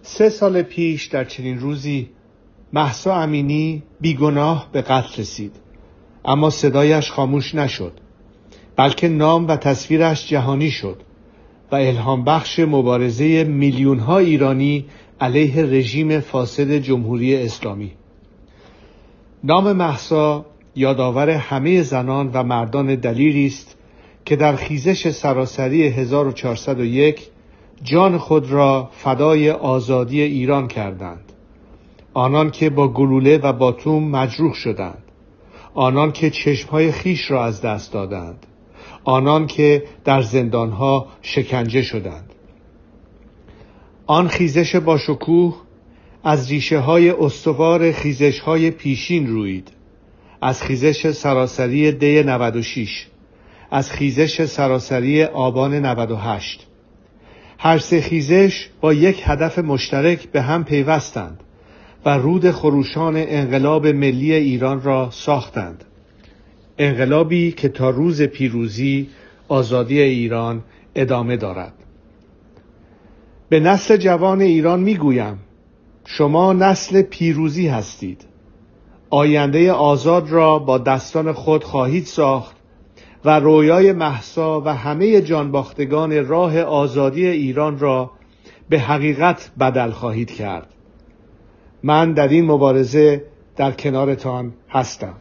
3 سال پیش در چنین روزی مهسا امینی بیگناه به قتل رسید، اما صدایش خاموش نشد، بلکه نام و تصویرش جهانی شد و الهام بخش مبارزه میلیون‌ها ایرانی علیه رژیم فاسد جمهوری اسلامی. نام مهسا یادآور همه زنان و مردان دلیری است که در خیزش سراسری 1401 جان خود را فدای آزادی ایران کردند. آنان که با گلوله و باتوم مجروح شدند، آنان که چشمهای خیش را از دست دادند، آنان که در زندانها شکنجه شدند. آن خیزش با شکوه از ریشه های استوار خیزش های پیشین رویید، از خیزش سراسری دی 96، از خیزش سراسری آبان 98. هر سه خیزش با یک هدف مشترک به هم پیوستند و رود خروشان انقلاب ملی ایران را ساختند. انقلابی که تا روز پیروزی آزادی ایران ادامه دارد. به نسل جوان ایران میگویم شما نسل پیروزی هستید. آینده آزاد را با دستان خود خواهید ساخت و رویای مهسا و همه جانباختگان راه آزادی ایران را به حقیقت بدل خواهید کرد. من در این مبارزه در کنارتان هستم.